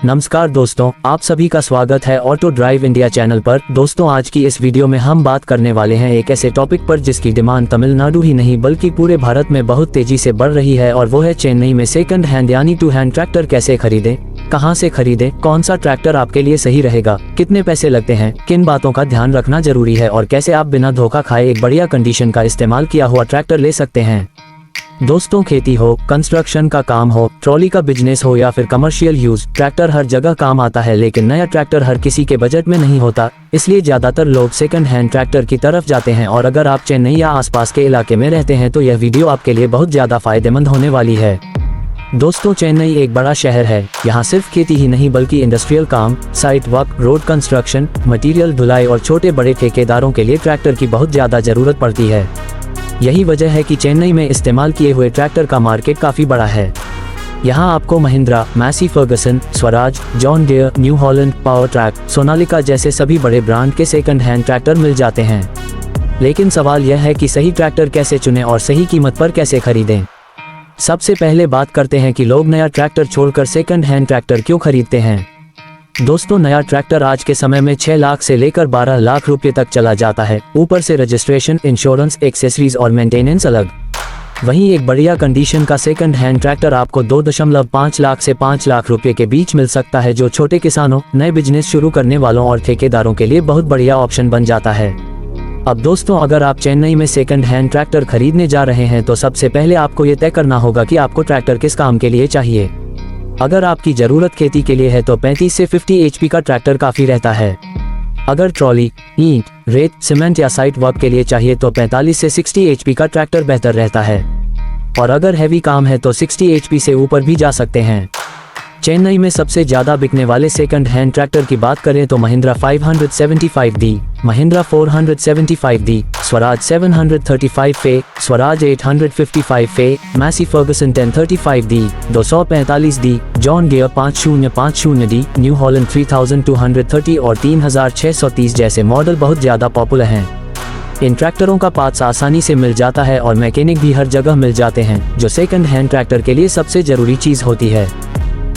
नमस्कार दोस्तों, आप सभी का स्वागत है ऑटो ड्राइव इंडिया चैनल पर। दोस्तों, आज की इस वीडियो में हम बात करने वाले हैं एक ऐसे टॉपिक पर जिसकी डिमांड तमिलनाडु ही नहीं बल्कि पूरे भारत में बहुत तेजी से बढ़ रही है, और वो है चेन्नई में सेकंड हैंड यानी टू हैंड ट्रैक्टर कैसे खरीदें, कहां से खरीदें, कौन सा ट्रैक्टर आपके लिए सही रहेगा, कितने पैसे लगते हैं, किन बातों का ध्यान रखना जरूरी है और कैसे आप बिना धोखा खाए एक बढ़िया कंडीशन का इस्तेमाल किया हुआ ट्रैक्टर ले सकते हैं। दोस्तों, खेती हो, कंस्ट्रक्शन का काम हो, ट्रॉली का बिजनेस हो या फिर कमर्शियल यूज, ट्रैक्टर हर जगह काम आता है, लेकिन नया ट्रैक्टर हर किसी के बजट में नहीं होता। इसलिए ज्यादातर लोग सेकंड हैंड ट्रैक्टर की तरफ जाते हैं, और अगर आप चेन्नई या आसपास के इलाके में रहते हैं तो यह वीडियो आपके लिए बहुत ज्यादा फायदेमंद होने वाली है। दोस्तों, चेन्नई एक बड़ा शहर है। यहाँ सिर्फ खेती ही नहीं बल्कि इंडस्ट्रियल काम, site work, road construction, material धुलाई और छोटे बड़े ठेकेदारों के लिए ट्रैक्टर की बहुत ज्यादा जरूरत पड़ती है। यही वजह है कि चेन्नई में इस्तेमाल किए हुए ट्रैक्टर का मार्केट काफी बड़ा है। यहाँ आपको Mahindra, Massey Ferguson, Swaraj, John Deere, New Holland, Powertrac, Sonalika जैसे सभी बड़े ब्रांड के सेकंड हैंड ट्रैक्टर मिल जाते हैं। लेकिन सवाल यह है कि सही ट्रैक्टर कैसे चुनें और सही कीमत पर कैसे खरीदें। सबसे पहले बात करते हैं कि लोग नया ट्रैक्टर छोड़कर सेकंड हैंड ट्रैक्टर क्यों खरीदते हैं। दोस्तों, नया ट्रैक्टर आज के समय में 6 लाख से लेकर 12 लाख रुपए तक चला जाता है। ऊपर से रजिस्ट्रेशन, इंश्योरेंस, एक्सेसरीज और मेंटेनेंस अलग। वहीं एक बढ़िया कंडीशन का सेकंड हैंड ट्रैक्टर आपको 2.5 लाख से 5 लाख रुपए के बीच मिल सकता है, जो छोटे किसानों, नए बिजनेस शुरू करने वालों और ठेकेदारों के लिए बहुत बढ़िया ऑप्शन बन जाता है। अब दोस्तों, अगर आप चेन्नई में सेकंड हैंड ट्रैक्टर खरीदने जा रहे हैं तो सबसे पहले आपको ये तय करना होगा कि आपको ट्रैक्टर किस काम के लिए चाहिए। अगर आपकी जरूरत खेती के लिए है तो 35 से 50 HP का ट्रैक्टर काफी रहता है। अगर ट्रॉली, ईंट, रेत, सीमेंट या साइट वर्क के लिए चाहिए तो 45 से 60 HP का ट्रैक्टर बेहतर रहता है। और अगर हैवी काम है तो 60 HP से ऊपर भी जा सकते हैं। चेन्नई में सबसे ज्यादा बिकने वाले सेकंड हैंड ट्रैक्टर की बात करें तो Mahindra 575D, Mahindra 475D, Swaraj 735 Swaraj 855 Massey Ferguson 1035D, 245D, John Deere 5050D, New Holland 3230 और 3630 जैसे मॉडल बहुत ज्यादा पॉपुलर हैं। इन ट्रैक्टरों का पार्ट्स आसानी से मिल जाता है और मैकेनिक भी हर जगह मिल जाते हैं, जो सेकंड हैंड ट्रैक्टर के लिए सबसे जरूरी चीज होती है।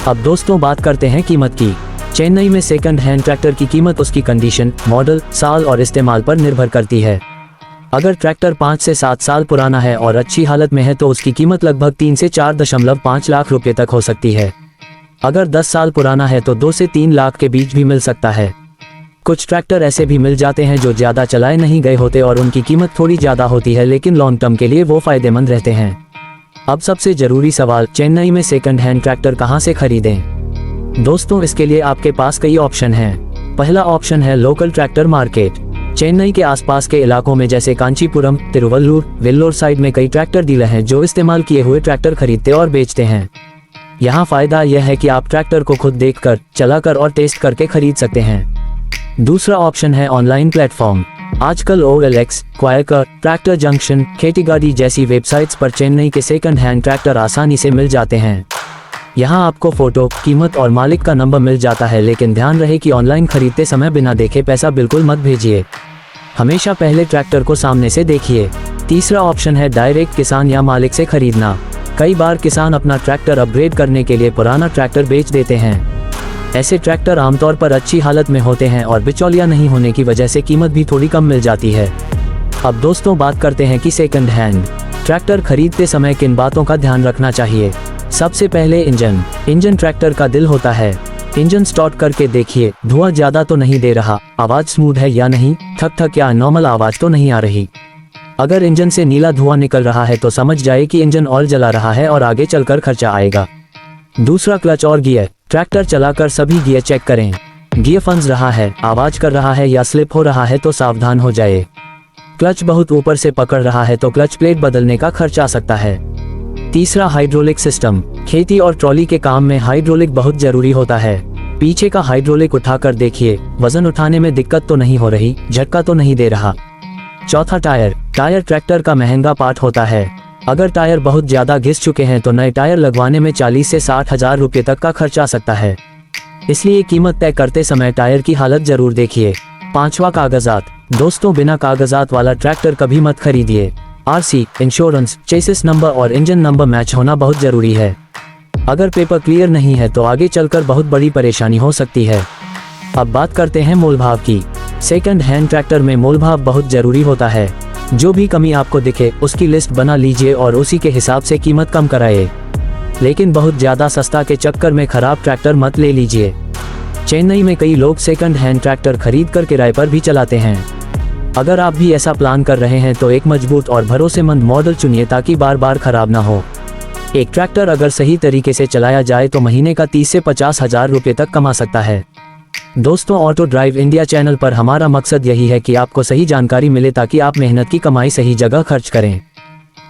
अब दोस्तों, बात करते हैं कीमत की। चेन्नई में सेकंड हैंड ट्रैक्टर की कीमत उसकी कंडीशन, मॉडल, साल और इस्तेमाल पर निर्भर करती है। अगर ट्रैक्टर 5 से 7 साल पुराना है और अच्छी हालत में है तो उसकी कीमत लगभग 3 से 4.5 लाख रुपए तक हो सकती है। अगर 10 साल पुराना है तो 2 से 3 लाख के बीच भी मिल सकता है। कुछ ट्रैक्टर ऐसे भी मिल जाते हैं जो ज्यादा चलाए नहीं गए होते और उनकी कीमत थोड़ी ज्यादा होती है, लेकिन लॉन्ग टर्म के लिए वो फायदेमंद रहते हैं। अब सबसे जरूरी सवाल, चेन्नई में सेकंड हैंड ट्रैक्टर कहां से खरीदें। दोस्तों, इसके लिए आपके पास कई ऑप्शन हैं। पहला ऑप्शन है लोकल ट्रैक्टर मार्केट। चेन्नई के आसपास के इलाकों में जैसे कांचीपुरम, तिरुवल्लुर, वेल्लोर साइड में कई ट्रैक्टर डीलर हैं जो इस्तेमाल किए हुए ट्रैक्टर खरीदते और बेचते हैं। यहाँ फायदा यह है कि आप ट्रैक्टर को खुद देखकर, चलाकर और टेस्ट करके खरीद सकते हैं। दूसरा ऑप्शन है ऑनलाइन प्लेटफॉर्म। आजकल OLX, क्वायकर, ट्रैक्टर जंक्शन, खेतीगाड़ी जैसी वेबसाइट्स पर चेन्नई के सेकंड हैंड ट्रैक्टर आसानी से मिल जाते हैं। यहाँ आपको फोटो, कीमत और मालिक का नंबर मिल जाता है, लेकिन ध्यान रहे कि ऑनलाइन खरीदते समय बिना देखे पैसा बिल्कुल मत भेजिए। हमेशा पहले ट्रैक्टर को सामने से देखिए। तीसरा ऑप्शन है डायरेक्ट किसान या मालिक से खरीदना। कई बार किसान अपना ट्रैक्टर अपग्रेड करने के लिए पुराना ट्रैक्टर बेच देते हैं। ऐसे ट्रैक्टर आमतौर पर अच्छी हालत में होते हैं और बिचौलिया नहीं होने की वजह से कीमत भी थोड़ी कम मिल जाती है। अब दोस्तों, बात करते हैं कि सेकंड हैंड ट्रैक्टर खरीदते समय किन बातों का ध्यान रखना चाहिए। सबसे पहले इंजन ट्रैक्टर का दिल होता है। इंजन स्टार्ट करके देखिए, धुआं ज्यादा तो नहीं दे रहा, आवाज स्मूथ है या नहीं, थक या नॉर्मल आवाज तो नहीं आ रही। अगर इंजन से नीला धुआं निकल रहा है तो समझ जाए कि इंजन ऑयल जला रहा है और आगे चलकर खर्चा आएगा। दूसरा, क्लच और गियर। ट्रैक्टर चलाकर सभी गियर चेक करें। गियर फंस रहा है, आवाज कर रहा है या स्लिप हो रहा है तो सावधान हो जाए। क्लच बहुत ऊपर से पकड़ रहा है तो क्लच प्लेट बदलने का खर्च आ सकता है। तीसरा, हाइड्रोलिक सिस्टम। खेती और ट्रॉली के काम में हाइड्रोलिक बहुत जरूरी होता है। पीछे का हाइड्रोलिक उठाकर देखिए, वजन उठाने में दिक्कत तो नहीं हो रही, झटका तो नहीं दे रहा। चौथा, टायर ट्रैक्टर का महंगा पार्ट होता है। अगर टायर बहुत ज्यादा घिस चुके हैं तो नए टायर लगवाने में 40 से 60 हजार रुपए तक का खर्च आ सकता है। इसलिए कीमत तय करते समय टायर की हालत जरूर देखिए। पांचवा, कागजात। दोस्तों, बिना कागजात वाला ट्रैक्टर कभी मत खरीदिए। RC, इंश्योरेंस, चेसिस नंबर और इंजन नंबर मैच होना बहुत जरूरी है। अगर पेपर क्लियर नहीं है तो आगे चलकर बहुत बड़ी परेशानी हो सकती है। अब बात करते हैं मोल भाव की। सेकंड हैंड ट्रैक्टर में मोल भाव बहुत जरूरी होता है। जो भी कमी आपको दिखे उसकी लिस्ट बना लीजिए और उसी के हिसाब से कीमत कम कराइए। लेकिन बहुत ज़्यादा सस्ता के चक्कर में खराब ट्रैक्टर मत ले लीजिए। चेन्नई में कई लोग सेकंड हैंड ट्रैक्टर खरीद कर किराए पर भी चलाते हैं। अगर आप भी ऐसा प्लान कर रहे हैं तो एक मजबूत और भरोसेमंद मॉडल चुनिए ताकि बार बार खराब ना हो। एक ट्रैक्टर अगर सही तरीके से चलाया जाए तो महीने का 30 से 50 हज़ार रुपये तक कमा सकता है। दोस्तों, ऑटो ड्राइव इंडिया चैनल पर हमारा मकसद यही है कि आपको सही जानकारी मिले ताकि आप मेहनत की कमाई सही जगह खर्च करें।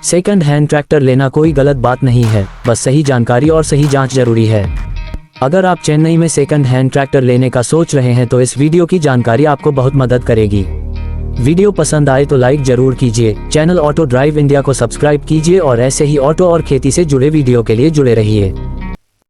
सेकंड हैंड ट्रैक्टर लेना कोई गलत बात नहीं है, बस सही जानकारी और सही जांच जरूरी है। अगर आप चेन्नई में सेकंड हैंड ट्रैक्टर लेने का सोच रहे हैं तो इस वीडियो की जानकारी आपको बहुत मदद करेगी। वीडियो पसंद आए तो लाइक जरूर कीजिए। चैनल ऑटो ड्राइव इंडिया को सब्सक्राइब कीजिए और ऐसे ही ऑटो और खेती से जुड़े वीडियो के लिए जुड़े रहिए।